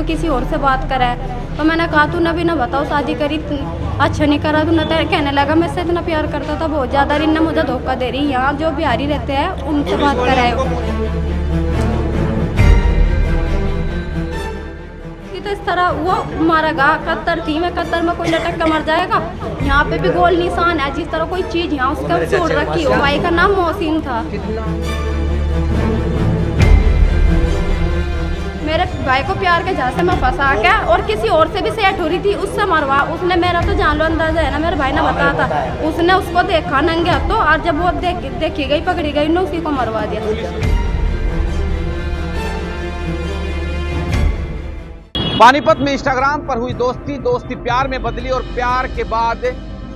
किसी और से बात करा है। तो मैंने कहा तू ना भी ना बताओ शादी करी अच्छा नहीं करा तू ना। तो कहने लगा मैं इससे इतना प्यार करता था बहुत ज़्यादा, इन्ना मुझे धोखा दे रही। यहाँ जो बिहारी रहते हैं उनसे बात कराए तो इस तरह वो मारेगा। कत्तर थी, मैं कत्तर में कोई लटक कर मर जाएगा। यहाँ पे भी गोल निशान है, जिस तरह कोई चीज़ यहाँ उसका छोड़ रखी हो। भाई का नाम मोहसिन था। मेरे भाई को प्यार के जहाँ से मैं फंसा के और किसी और से भी सेट हो रही थी, उससे मरवा। उसने मेरा तो जान लो अंदाजा है ना, मेरे भाई ने बताया था। उसने उसको देखा नंगे हाथों और जब वो देखी गई पकड़ी गई ना, उसी को मरवा दिया। पानीपत में इंस्टाग्राम पर हुई दोस्ती, दोस्ती प्यार में बदली और प्यार के बाद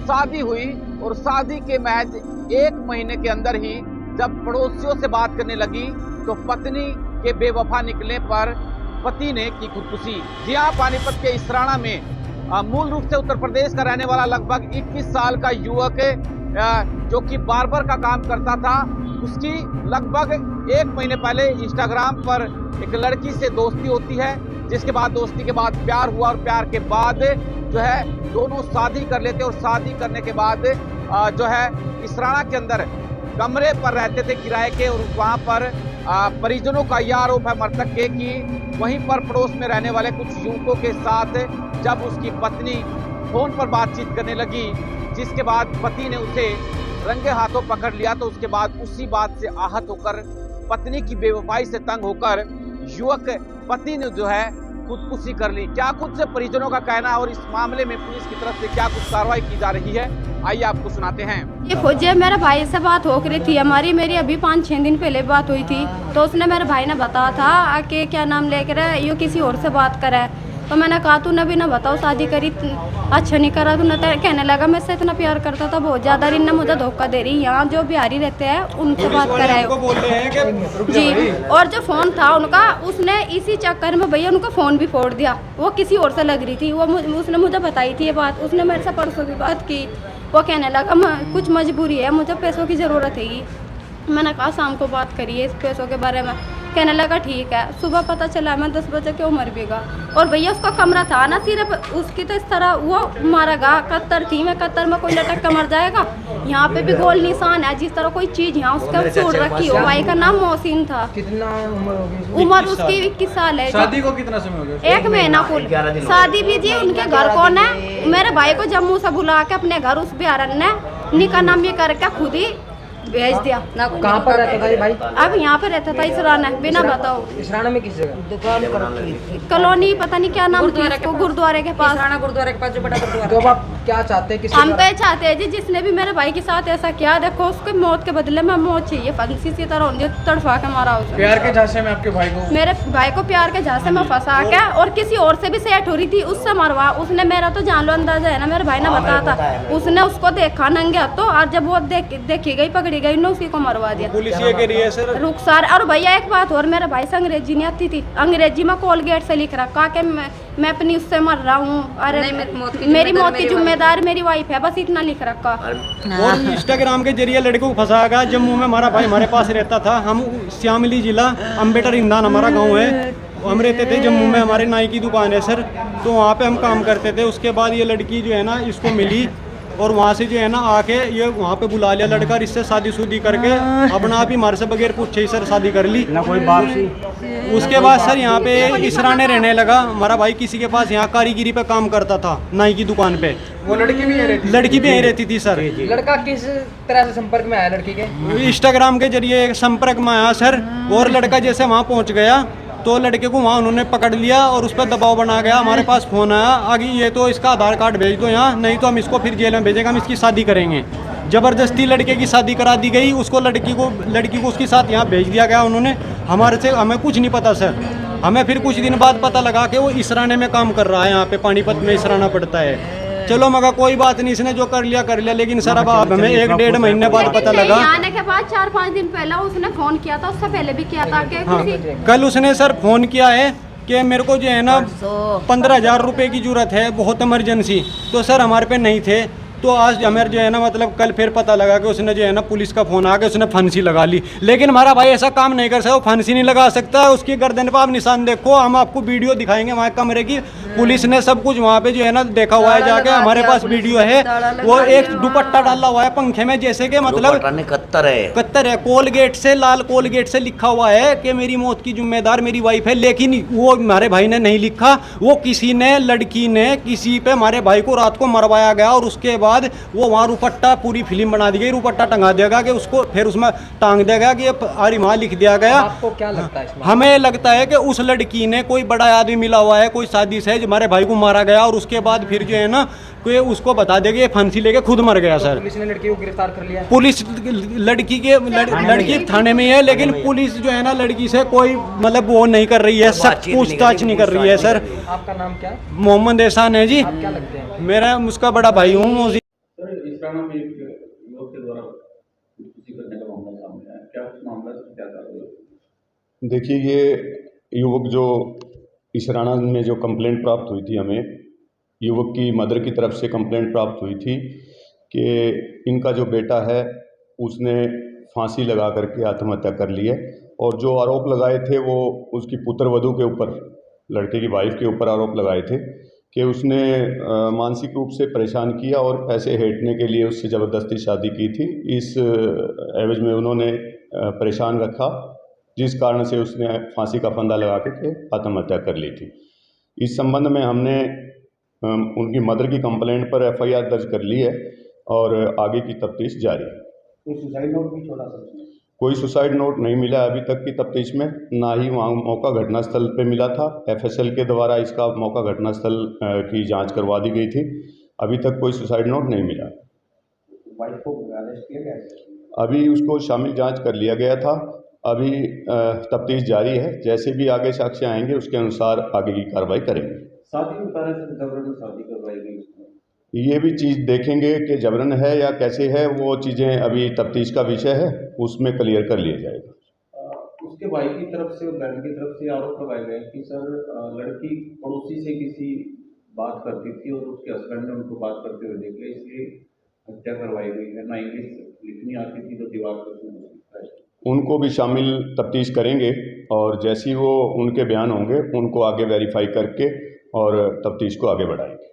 शादी हुई। और शादी के महज 1 महीने के अंदर ही जब पड़ोसियों से बात करने लगी तो पत्नी के बेवफा निकलने पर पति ने की खुदकुशी। जी हाँ, पानीपत के इसराना में मूल रूप से उत्तर प्रदेश का रहने वाला लगभग 21 साल का युवक जो कि बार्बर का काम करता था, उसकी लगभग 1 महीने पहले इंस्टाग्राम पर एक लड़की से दोस्ती होती है, जिसके बाद दोस्ती के बाद प्यार हुआ और प्यार के बाद जो है दोनों शादी कर लेते और शादी करने के बाद जो है इसराना के अंदर कमरे पर रहते थे किराए के। और वहाँ पर परिजनों का यह आरोप है मृतक के कि वहीं पर पड़ोस में रहने वाले कुछ युवकों के साथ जब उसकी पत्नी फोन पर बातचीत करने लगी, जिसके बाद पति ने उसे रंगे हाथों पकड़ लिया। तो उसके बाद उसी बात से आहत होकर पत्नी की बेवफाई से तंग होकर युवक पति ने जो है खुदकुशी कर ली। क्या कुछ परिजनों का कहना है और इस मामले में पुलिस की तरफ से क्या कुछ कार्रवाई की जा रही है, आइए आपको सुनाते हैं। ये फौजी मेरे भाई से बात हो रही थी हमारी, मेरी अभी 5-6 दिन पहले बात हुई थी। तो उसने मेरे भाई ने बताया था कि क्या नाम लेकर ये किसी और से बात करा है। तो मैंने कहा तू ना भी ना बताओ शादी करी अच्छा नहीं करा तू ना। तो कहने लगा मैं इससे इतना प्यार करता था बहुत ज़्यादा, इन्ना मुझे धोखा दे रही। यहाँ जो बिहारी रहते हैं उनसे बात कराए जी। और जो फ़ोन था उनका, उसने इसी चक्कर में भैया उनका फ़ोन भी फोड़ दिया। वो किसी और से लग रही थी। वो उसने मुझे बताई थी ये बात। उसने मेरे से परसों की बात की। वो कहने लगा कुछ मजबूरी है, मुझे पैसों की ज़रूरत है। मैंने कहा शाम को बात करिए इस पैसों के बारे में। कहने लगा ठीक है। सुबह पता चला मैं 10 बजे क्यों मर गया। और भैया उसका कमरा था ना सिर्फ, उसकी तो इस तरह वो मारेगा। कत्तर थी, मैं कत्तर में कोई लटक कर मर जाएगा। यहाँ पे भी गोल निशान है, जिस तरह कोई चीज़ यहाँ उसका छोड़ रखी हो। भाई का नाम मोहसिन था। कितना उम्र होगी? उम्र उसकी 21 साल है। शादी को कितना समय हो गया? 1 महीना कुल। शादी भी जी उनके घर कौन है, मेरे भाई को जम्मू से बुला के अपने घर उस बिहारन ने निकाह नामी करके खुद ही भेज दिया। कहाँ पर रहता था ये भाई? अब यहाँ पे रहता था इसराना, बिना बताओ। इसराना में किस जगह? दुकान कॉलोनी पता नहीं क्या नाम था, गुरुद्वारे के पास। गुरुद्वारे के पास जो बड़ा गुरुद्वारा। तो आप क्या चाहते हैं? हम तो ये चाहते हैं जी, जिसने भी मेरे भाई के साथ ऐसा किया, देखो उसके मौत के बदले में मौत चाहिए। फांसी की तरह तड़फा के मारा उसे। प्यार के झांसे में आपके भाई को? मेरे भाई को प्यार के झांसे में फंसा के और किसी और से भी सेट हो रही थी, उससे मरवा। उसने मेरा तो जान लो अंदाजा है ना, मेरे भाई ने बताया था। उसने उसको देखा नंगे हाथों और जब वो देखी गई पकड़ी गई ना, उसी को मरवा दिया। पुलिस ये कह रही है सर रुखसार। और भैया एक बात और, मेरे भाई से अंग्रेजी नहीं आती थी। अंग्रेजी में कोलगेट से लिख रखा कि मैं अपनी उससे मर रहा हूँ। अरे मेरी मौत की जिम्मेदार मेरी वाइफ है, बस इतना लिख रखा। और इंस्टाग्राम के जरिए लड़के को फंसाया गया। जम्मू में हमारा भाई हमारे पास रहता था। हम श्यामली जिला अम्बेटर इंदान हमारा गांव है। हम रहते थे जम्मू में, हमारे नाई की दुकान है सर। तो वहाँ पे हम काम करते थे। उसके बाद ये लड़की जो है ना इसको मिली और वहाँ से जो है ना आके ये वहाँ पे बुला लिया लड़का। इससे शादी करके अपना आप ही हमारे से बगैर पूछे ही सर शादी कर ली ना कोई बात। उसके बाद सर यहाँ पे इसराने रहने लगा। हमारा भाई किसी के पास यहाँ कारीगिरी पे काम करता था, नाई की दुकान पे। वो लड़की भी यहीं रहती थी सर। लड़का किस तरह से संपर्क में आया लड़की के? इंस्टाग्राम के जरिए संपर्क में आया सर। और लड़का जैसे वहाँ पहुँच गया तो लड़के को वहाँ उन्होंने पकड़ लिया और उस पर दबाव बना गया। हमारे पास फ़ोन आया, आगे ये तो इसका आधार कार्ड भेज दो यहाँ, नहीं तो हम इसको फिर जेल में भेजेंगे, हम इसकी शादी करेंगे। ज़बरदस्ती लड़के की शादी करा दी गई। उसको लड़की को उसके साथ यहाँ भेज दिया गया उन्होंने। हमें कुछ नहीं पता सर। हमें फिर कुछ दिन बाद पता लगा कि वो इसराने में काम कर रहा है। यहाँ पे पानीपत में इसराना पड़ता है। चलो मगर कोई बात नहीं, इसने जो कर लिया। लेकिन सर अब हमें 1-1.5 महीने बाद पता लगा। आने के बाद 4-5 दिन पहले उसने फोन किया था, उससे पहले भी किया था कि कल उसने सर फोन किया है कि मेरे को जो है ना 15,000 रुपये की जरूरत है, बहुत इमरजेंसी। तो सर हमारे पे नहीं थे तो आज हमें जो है ना मतलब कल फिर पता लगा कि उसने जो है ना पुलिस का फ़ोन आ के उसने फांसी लगा ली। लेकिन हमारा भाई ऐसा काम नहीं कर सकता, वो फांसी नहीं लगा सकता। उसकी गर्दन पर आप निशान देखो, हम आपको वीडियो दिखाएंगे वहाँ कमरे की, पुलिस ने सब कुछ वहाँ पे जो है ना देखा हुआ है जाके, हमारे पास वीडियो है। वो एक दुपट्टा डाला हुआ है पंखे में, जैसे कि मतलब कत्तर है, कोलगेट से, लाल कोलगेट से लिखा हुआ है कि मेरी मौत की जिम्मेदार मेरी वाइफ है। लेकिन वो हमारे भाई ने नहीं लिखा, वो किसी ने, लड़की ने किसी पे हमारे भाई को रात को मरवाया गया और उसके बाद वो वहाँ रुपट्टा, पूरी फिल्म बना दी गई, रुपट्टा टंगा दिया गया कि उसको फिर उसमें टांग दिया गया कि आरिमा लिख दिया गया। आपको क्या लगता है इसमें? हमें लगता है कि उस लड़की ने, कोई बड़ा आदमी मिला हुआ है, कोई साजिश है, हमारे भाई को मारा गया और उसके बाद फिर जो है ना कोई उसको बता देगा ये फांसी लेके खुद मर गया। सर पुलिस ने लड़की को गिरफ्तार कर लिया? पुलिस लड़की थाने में है, लेकिन पुलिस जो है ना लड़की से कोई मतलब वो नहीं कर रही है, सब पूछताछ नहीं कर रही है। सर आपका नाम क्या? मोहम्मद एहसान है जी। आप क्या लगते हैं? मेरा उसका बड़ा भाई हूँ। देखिए, ये युवक जो इसराना में जो कंप्लेंट प्राप्त हुई थी, हमें युवक की मदर की तरफ से कंप्लेंट प्राप्त हुई थी कि इनका जो बेटा है उसने फांसी लगा करके आत्महत्या कर ली है। और जो आरोप लगाए थे वो उसकी पुत्रवधू के ऊपर, लड़के की वाइफ के ऊपर आरोप लगाए थे कि उसने मानसिक रूप से परेशान किया और पैसे हेठने के लिए उससे ज़बरदस्ती शादी की थी। इस एवज में उन्होंने परेशान रखा, जिस कारण से उसने फांसी का फंदा लगा के आत्महत्या कर ली थी। इस संबंध में हमने उनकी मदर की कंप्लेंट पर एफआईआर दर्ज कर ली है और आगे की तफ्तीश जारी है। कोई सुसाइड नोट भी छोड़ा था? कोई सुसाइड नोट नहीं मिला अभी तक की तफ्तीश में, ना ही वहाँ मौका घटनास्थल पे मिला था। एफएसएल के द्वारा इसका मौका घटनास्थल की जांच करवा दी गई थी, अभी तक कोई सुसाइड नोट नहीं मिला। वाइफ को अरेस्ट किया गया? अभी उसको शामिल जांच कर लिया गया था, अभी तफ्तीश जारी है। जैसे भी आगे साक्ष्य आएंगे उसके अनुसार आगे की कार्रवाई करेंगे। शादी में जबरन शादी करवाई गई? ये भी चीज़ देखेंगे कि जबरन है या कैसे है, वो चीज़ें अभी तफ्तीश का विषय है, उसमें क्लियर कर लिया जाएगा। उसके भाई की तरफ से और बहन की तरफ से आरोप लगाए गए कि सर लड़की पड़ोसी से किसी बात करती थी और उसके हस्बैंड ने उनको बात करते हुए देख लिया, इसलिए हत्या करवाई गई है। ना इंग्लिश लिखनी आती थी तो दीवार पर उनको भी शामिल तफ्तीश करेंगे और जैसी वो उनके बयान होंगे उनको आगे वेरीफाई करके और तफ्तीश को आगे बढ़ाएंगे।